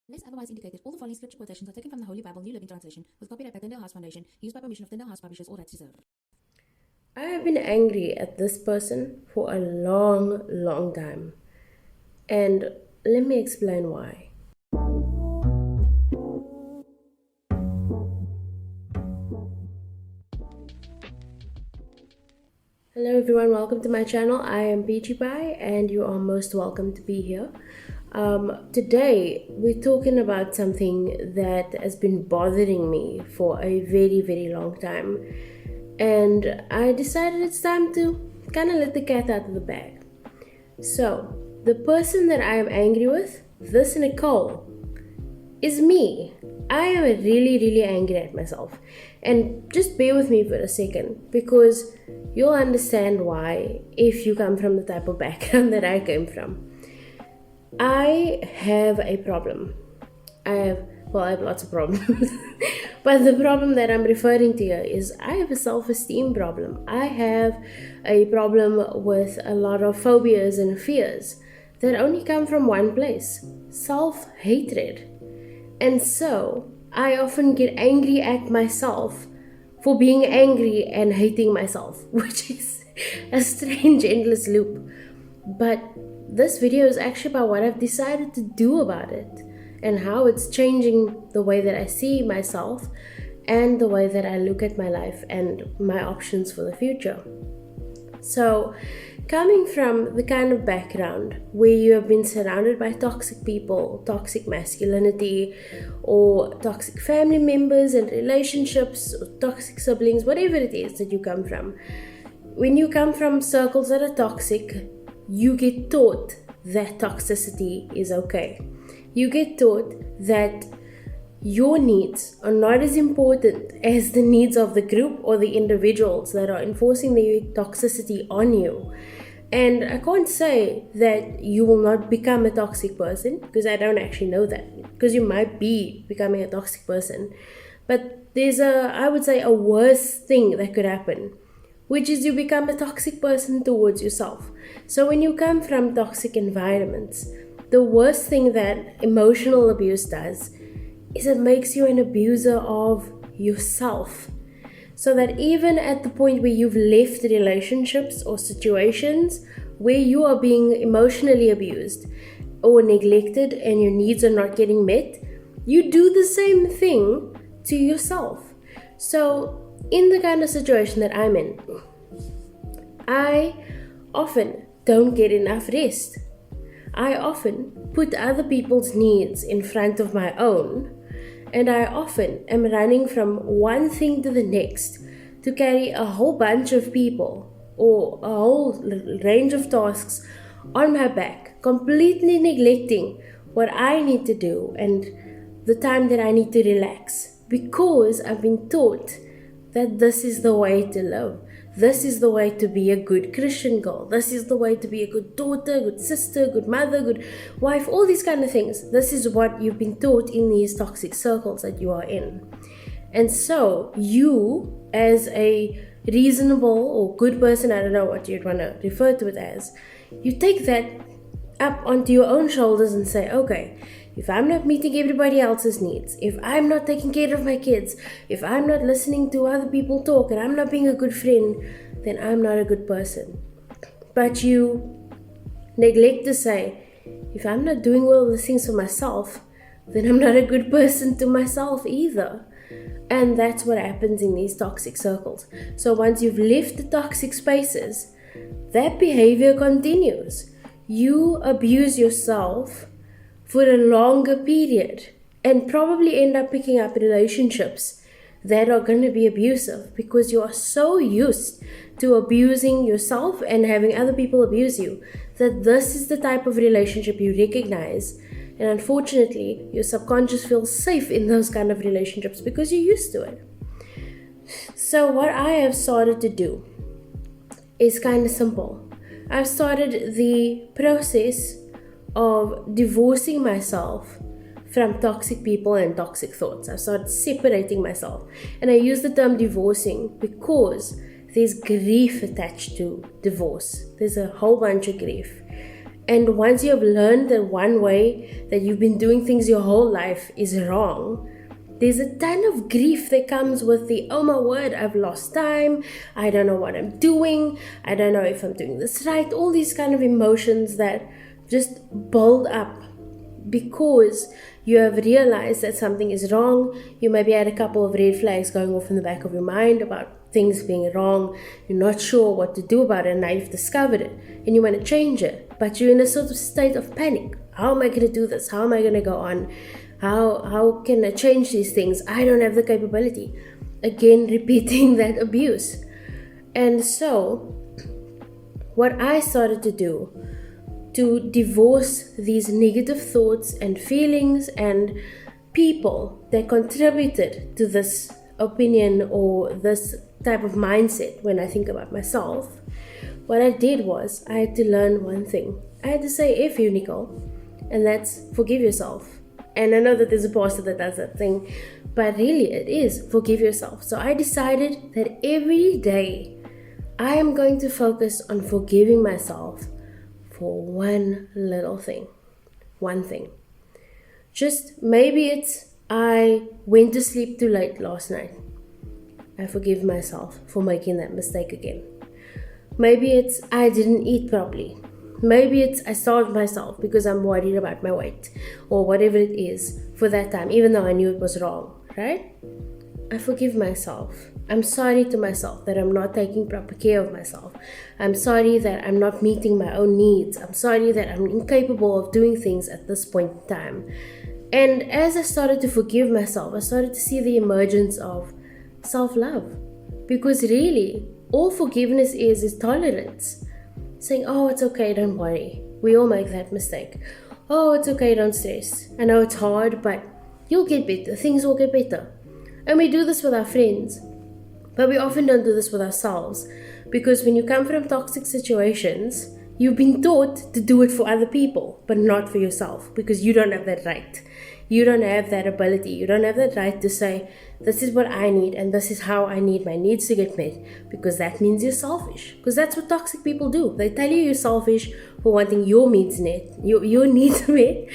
Unless otherwise indicated, all the following scripture quotations are taken from the Holy Bible, New Living Translation, with copyright by Tyndale House Foundation, used by permission of Tyndale House Publishers, all rights reserved. I have been angry at this person for a long time. And let me explain why. Hello everyone, welcome to my channel. I am Peachy and you are most welcome to be here. Today we're talking about something that has been bothering me for a very long time, and I decided it's time to kind of let the cat out of the bag. So the person that I am angry with, this Nicole, is me. I am really angry at myself, and just bear with me for a second because you'll understand why if you come from the type of background that I came from. I have a problem. I have lots of problems. But the problem that I'm referring to here is I have a self-esteem problem. I have a problem with a lot of phobias and fears that only come from one place: self-hatred. And so I often get angry at myself for being angry and hating myself, which is a strange endless loop. But this video is actually about what I've decided to do about it and how it's changing the way that I see myself and the way that I look at my life and my options for the future. So, coming from the kind of background where you have been surrounded by toxic people, toxic masculinity, or toxic family members and relationships, or toxic siblings, whatever it is that you come from, when you come from circles that are toxic, you get taught that toxicity is okay. You get taught that your needs are not as important as the needs of the group or the individuals that are enforcing their toxicity on you. And I can't say that you will not become a toxic person, because I don't actually know that, because you might be becoming a toxic person. But there's I would say a worse thing that could happen, which is you become a toxic person towards yourself. So when you come from toxic environments, the worst thing that emotional abuse does is it makes you an abuser of yourself. So that even at the point where you've left relationships or situations where you are being emotionally abused or neglected and your needs are not getting met, you do the same thing to yourself. So in the kind of situation that I'm in, I often don't get enough rest. I often put other people's needs in front of my own, and I often am running from one thing to the next to carry a whole bunch of people or a whole range of tasks on my back, completely neglecting what I need to do and the time that I need to relax, because I've been taught that this is the way to live. This is the way to be a good Christian girl. This is the way to be a good daughter, good sister, good mother, good wife, all these kind of things. This is what you've been taught in these toxic circles that you are in. And so you, as a reasonable or good person, I don't know what you'd want to refer to it as, you take that up onto your own shoulders and say, okay, if I'm not meeting everybody else's needs, if I'm not taking care of my kids, if I'm not listening to other people talk and I'm not being a good friend, then I'm not a good person. But you neglect to say, if I'm not doing all the things for myself, then I'm not a good person to myself either. And that's what happens in these toxic circles. So once you've left the toxic spaces, that behavior continues. You abuse yourself for a longer period and probably end up picking up relationships that are going to be abusive because you are so used to abusing yourself and having other people abuse you that this is the type of relationship you recognize. And unfortunately, your subconscious feels safe in those kind of relationships because you're used to it. So what I have started to do is kind of simple. I've started the process of divorcing myself from toxic people and toxic thoughts. I've started separating myself. And I use the term divorcing because there's grief attached to divorce. There's a whole bunch of grief. And once you have learned that one way that you've been doing things your whole life is wrong, there's a ton of grief that comes with the, oh my word, I've lost time, I don't know what I'm doing, I don't know if I'm doing this right, all these kind of emotions that just build up because you have realized that something is wrong. You maybe had a couple of red flags going off in the back of your mind about things being wrong. You're not sure what to do about it, and now you've discovered it and you want to change it, but you're in a sort of state of panic. How am I going to do this? How am I going to go on? How can I change these things? I don't have the capability. Again, repeating that abuse. And so what I started to do to divorce these negative thoughts and feelings and people that contributed to this opinion or this type of mindset when I think about myself, what I did was I had to learn one thing. I had to say, F you, Nicole, and that's forgive yourself. And I know that there's a pastor that does that thing, but really it is forgive yourself. So I decided that every day I am going to focus on forgiving myself for one little thing. One thing. Just maybe it's I went to sleep too late last night. I forgive myself for making that mistake again. Maybe it's I didn't eat properly. Maybe it's I starved myself because I'm worried about my weight or whatever it is for that time, even though I knew it was wrong, right? I forgive myself. I'm sorry to myself that I'm not taking proper care of myself. I'm sorry that I'm not meeting my own needs. I'm sorry that I'm incapable of doing things at this point in time. And as I started to forgive myself, I started to see the emergence of self-love. Because really, all forgiveness is tolerance. Saying, oh, it's okay, don't worry. We all make that mistake. Oh, it's okay, don't stress. I know it's hard, but you'll get better. Things will get better. And we do this with our friends. But we often don't do this with ourselves. Because when you come from toxic situations, you've been taught to do it for other people, but not for yourself. Because you don't have that right. You don't have that ability. You don't have that right to say, this is what I need and this is how I need my needs to get met. Because that means you're selfish. Because that's what toxic people do. They tell you you're selfish for wanting your needs met, your needs met.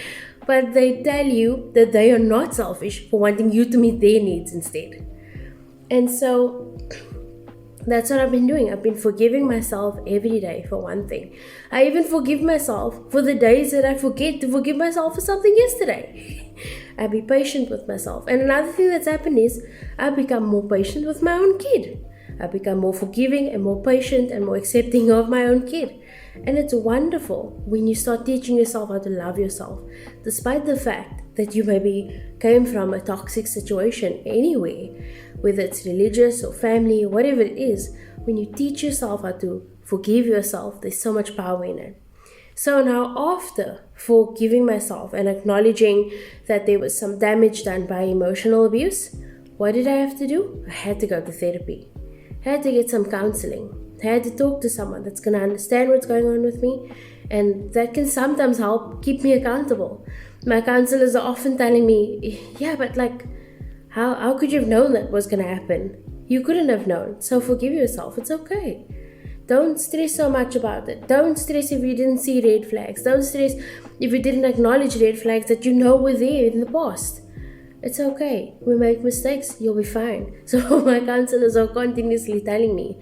But they tell you that they are not selfish for wanting you to meet their needs instead. And so that's what I've been doing. I've been forgiving myself every day for one thing. I even forgive myself for the days that I forget to forgive myself for something yesterday. I be patient with myself. And another thing that's happened is I've become more patient with my own kid. I've become more forgiving and more patient and more accepting of my own kid. And it's wonderful when you start teaching yourself how to love yourself, despite the fact that you maybe came from a toxic situation anyway, whether it's religious or family or whatever it is. When you teach yourself how to forgive yourself, there's so much power in it. So now after forgiving myself and acknowledging that there was some damage done by emotional abuse, what did I have to do? I had to go to therapy. I had to get some counseling. I had to talk to someone that's going to understand what's going on with me, and that can sometimes help keep me accountable. My counselors are often telling me, yeah, but like, how could you have known that was going to happen? You couldn't have known. So forgive yourself. It's okay. Don't stress so much about it. Don't stress if you didn't see red flags. Don't stress if you didn't acknowledge red flags that you know were there in the past. It's okay. We make mistakes. You'll be fine. So my counselors are continuously telling me,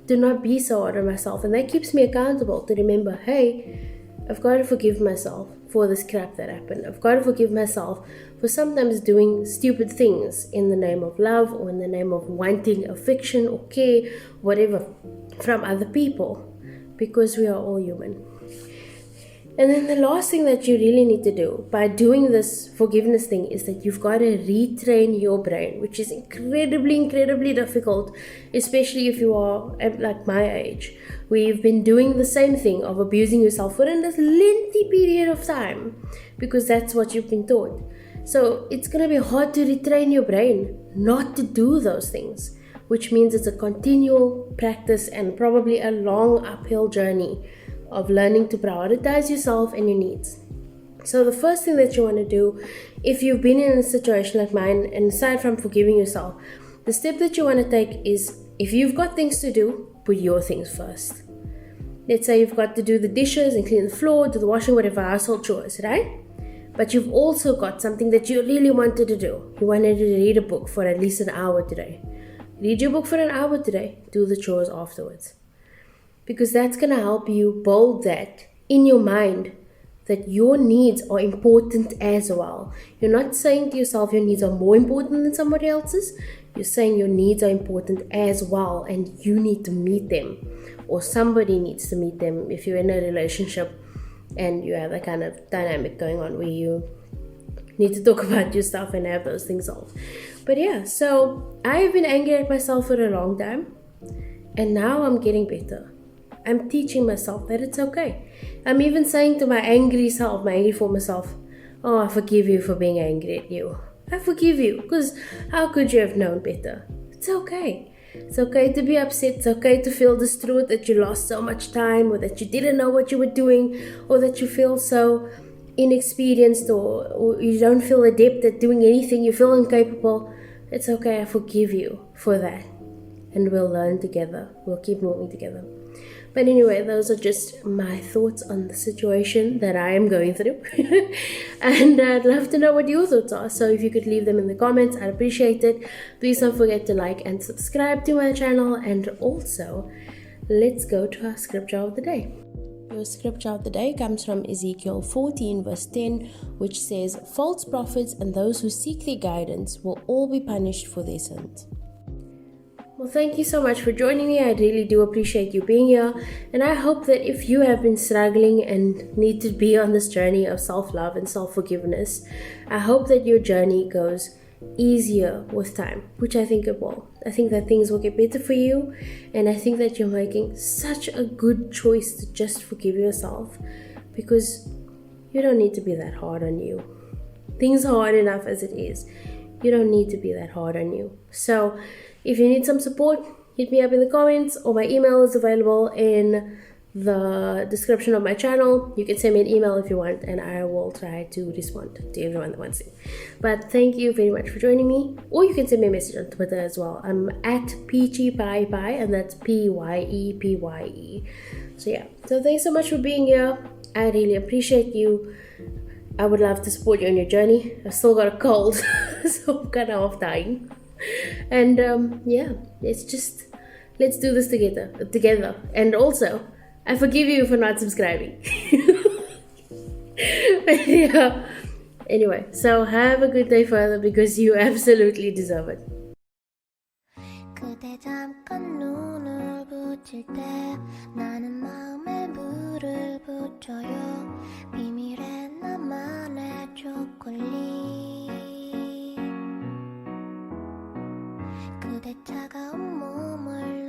do not be so hard on myself. And that keeps me accountable to remember, hey, I've got to forgive myself for this crap that happened. I've got to forgive myself for sometimes doing stupid things in the name of love or in the name of wanting affection or care, whatever, from other people, because we are all human. And then the last thing that you really need to do by doing this forgiveness thing is that you've got to retrain your brain, which is incredibly difficult, especially if you are at like my age, where you've been doing the same thing of abusing yourself for a lengthy period of time, because that's what you've been taught. So it's going to be hard to retrain your brain not to do those things, which means it's a continual practice and probably a long uphill journey of learning to prioritize yourself and your needs. So the first thing that you want to do, if you've been in a situation like mine, and aside from forgiving yourself, the step that you want to take is, if you've got things to do, put your things first. let's say you've got to do the dishes and clean the floor, do the washing, whatever household chores, right? But you've also got something that you really wanted to do. You wanted to read a book for at least an hour today. Read your book for an hour today, do the chores afterwards. Because that's going to help you build that in your mind, that your needs are important as well. You're not saying to yourself your needs are more important than somebody else's. You're saying your needs are important as well and you need to meet them. Or somebody needs to meet them if you're in a relationship and you have that kind of dynamic going on where you need to talk about your stuff and have those things solved. But yeah, so I've been angry at myself for a long time and now I'm getting better. I'm teaching myself that it's okay. I'm even saying to my angry self, my angry former self, oh, I forgive you for being angry at you. I forgive you because how could you have known better? It's okay. It's okay to be upset. It's okay to feel distraught that you lost so much time or that you didn't know what you were doing or that you feel so inexperienced or you don't feel adept at doing anything. You feel incapable. It's okay. I forgive you for that. And we'll learn together. We'll keep moving together. But anyway, those are just my thoughts on the situation that I am going through. And I'd love to know what your thoughts are. So if you could leave them in the comments, I'd appreciate it. Please don't forget to like and subscribe to my channel. And also, let's go to our scripture of the day. Your scripture of the day comes from Ezekiel 14 verse 10, which says, false prophets and those who seek their guidance will all be punished for their sins. Well, thank you so much for joining me. I really do appreciate you being here. And I hope that if you have been struggling and need to be on this journey of self-love and self-forgiveness, I hope that your journey goes easier with time, which I think it will. I think that things will get better for you. And I think that you're making such a good choice to just forgive yourself because you don't need to be that hard on you. Things are hard enough as it is. You don't need to be that hard on you. So if you need some support, hit me up in the comments or my email is available in the description of my channel. You can send me an email if you want and I will try to respond to everyone that wants to. But thank you very much for joining me. Or you can send me a message on Twitter as well. I'm at Peachy and that's Pyepye. So yeah, so thanks so much for being here. I really appreciate you. I would love to support you on your journey. I've still got a cold, so I'm kind of half dying. And yeah, let's do this together. And also, I forgive you for not subscribing. But yeah. Anyway, so have a good day further because you absolutely deserve it. 그대 잠깐 눈을 붙일 때 나는 마음에 물을 붙여요 비밀의 나만의 초콜릿 그대 차가운 몸을